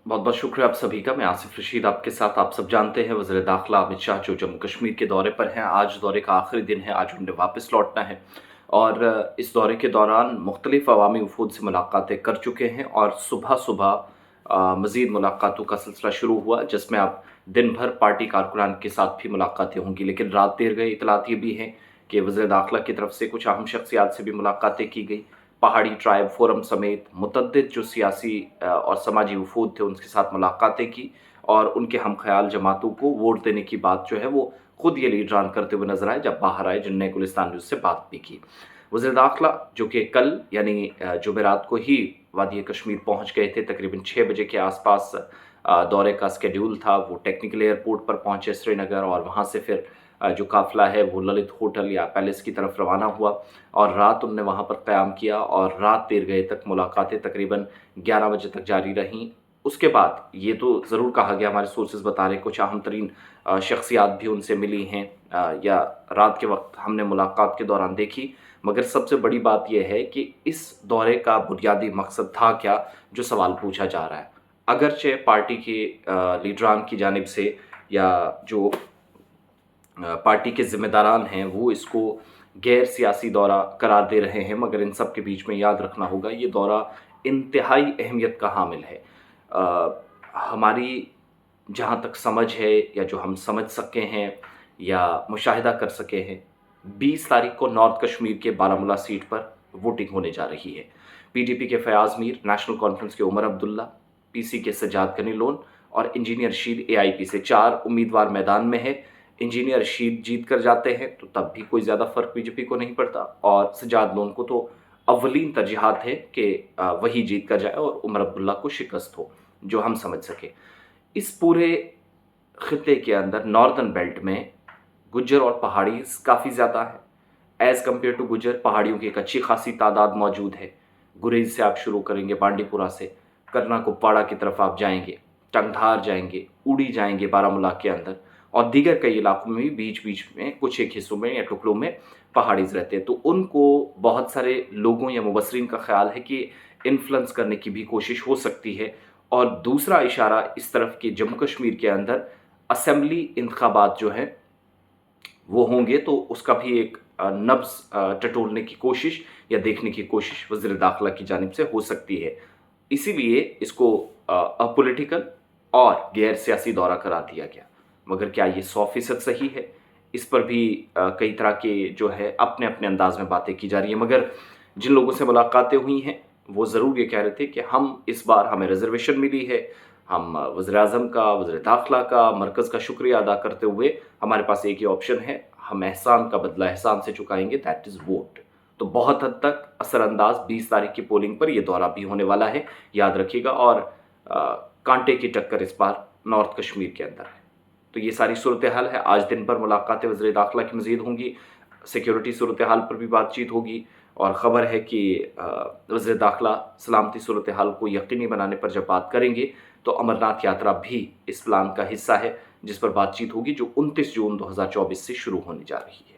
बहुत बहुत शुक्रिया आप सभी का। मैं आसिफ रशीद आपके साथ। आप सब जानते हैं वज़ीर दाखिला अमित शाह जो जम्मू कश्मीर के दौरे पर हैं। आज दौरे का आखिरी दिन है, आज उन्हें वापस लौटना है और इस दौरे के दौरान मुख्तलिफ अवामी वफूद से मुलाकातें कर चुके हैं और सुबह सुबह मज़ीद मुलाकातों का सिलसिला शुरू हुआ, जिसमें अब दिन भर पार्टी कारकुनान के साथ भी मुलाकातें होंगी। लेकिन रात देर गई इतलात ये भी हैं कि वज़ीर दाखिला की तरफ से कुछ अहम शख्सियात से भी मुलाकातें की गई। पहाड़ी ट्राइब फोरम समेत मुतअद्दिद जो सियासी और समाजी वफूद थे उनके साथ मुलाकातें की और उनके हम ख्याल जमातों को वोट देने की बात जो है वो खुद ये लीडरान करते हुए नजर आए जब बाहर आए, जिनने गुलिस्तान न्यूज़ से बात भी की। वज़ीर दाखिला जो कि कल यानी जुमेरात को ही वादी कश्मीर पहुंच गए थे, तकरीबन 6 बजे के आसपास दौरे का स्केड्यूल था। वो टेक्निकल एयरपोर्ट पर पहुंचे श्रीनगर और वहां से फिर जो काफ़िला है वो ललित होटल या पैलेस की तरफ रवाना हुआ और रात उनने वहाँ पर क़याम किया और रात देर गए तक मुलाकातें तकरीबन 11 बजे तक जारी रहीं। उसके बाद ये तो ज़रूर कहा गया, हमारे सोर्सेज बता रहे कुछ अहम तरीन शख्सियात भी उनसे मिली हैं या रात के वक्त हमने मुलाकात के दौरान देखी। मगर सबसे बड़ी बात यह है कि इस दौरे का बुनियादी मकसद था क्या, जो सवाल पूछा जा रहा है। अगरचे पार्टी के लीडरान की जानिब से या जो पार्टी के ज़िम्मेदारान हैं वो इसको गैर सियासी दौरा करार दे रहे हैं, मगर इन सब के बीच में याद रखना होगा ये दौरा इंतहाई अहमियत का हामिल है। हमारी जहाँ तक समझ है या जो हम समझ सके हैं या मुशाहिदा कर सके हैं, 20 तारीख को नॉर्थ कश्मीर के बारामूला सीट पर वोटिंग होने जा रही है। पीडीपी के फयाज़ मीर, नेशनल कॉन्फ्रेंस के उमर अब्दुल्ला, पीसी के सज्जाद गनी लोन और इंजीनियर रशीद एआईपी से 4 उम्मीदवार मैदान में है। इंजीनियर रशीद जीत कर जाते हैं तो तब भी कोई ज़्यादा फ़र्क बीजेपी को नहीं पड़ता और सज्जाद लोन को तो अव्वलीन तरजीहात है कि वही जीत कर जाए और उमर अब्दुल्ला को शिकस्त हो, जो हम समझ सके। इस पूरे खित्ते के अंदर नॉर्दर्न बेल्ट में गुज्जर और पहाड़ी काफ़ी ज़्यादा है। एज़ कम्पेयर टू गुज्जर, पहाड़ियों की एक अच्छी खासी तादाद मौजूद है। गुरेज से आप शुरू करेंगे, बांडीपुरा से करना कुपवाड़ा की तरफ आप जाएंगे, टंगधार जाएंगे, उड़ी जाएंगे बारामूला के अंदर और दीगर कई इलाकों में भी बीच बीच में कुछ एक हिस्सों में या टुकड़ों में पहाड़ीज रहते हैं। तो उनको बहुत सारे लोगों या मुबसरीन का ख्याल है कि इन्फ्लुएंस करने की भी कोशिश हो सकती है। और दूसरा इशारा इस तरफ कि जम्मू कश्मीर के अंदर असेंबली इंतखाबात जो हैं वो होंगे, तो उसका भी एक नब्ज़ टटोलने की कोशिश या देखने की कोशिश वज़ीर दाखिला की जानिब से हो सकती है। इसीलिए इसको अपोलिटिकल और गैर सियासी दौरा करार दिया गया। मगर क्या ये 100% सही है? इस पर भी कई तरह के जो है अपने अपने अंदाज में बातें की जा रही हैं। मगर जिन लोगों से मुलाकातें हुई हैं वो ज़रूर ये कह रहे थे कि हम इस बार हमें रिजर्वेशन मिली है, हम वज़ीर आज़म का, वज़ीर दाखिला का, मरकज़ का शुक्रिया अदा करते हुए हमारे पास एक ही ऑप्शन है, हम एहसान का बदला एहसान से चुकाएंगे, दैट इज़ वोट। तो बहुत हद तक असरअंदाज 20 तारीख की पोलिंग पर यह दौरा भी होने वाला है, याद रखिएगा। और कांटे की टक्कर इस बार नॉर्थ कश्मीर के अंदर है। तो ये सारी सूरत हाल है। आज दिन भर मुलाकातें वज़ीर दाखिला की मज़ीद होंगी, सिक्योरिटी सूरत हाल पर भी बातचीत होगी और ख़बर है कि वज़ीर दाखिला सलामती सूरत हाल को यकीनी बनाने पर जब बात करेंगे तो अमरनाथ यात्रा भी इस प्लान का हिस्सा है, जिस पर बातचीत होगी जो 29 जून 2024 से शुरू होने जा रही है।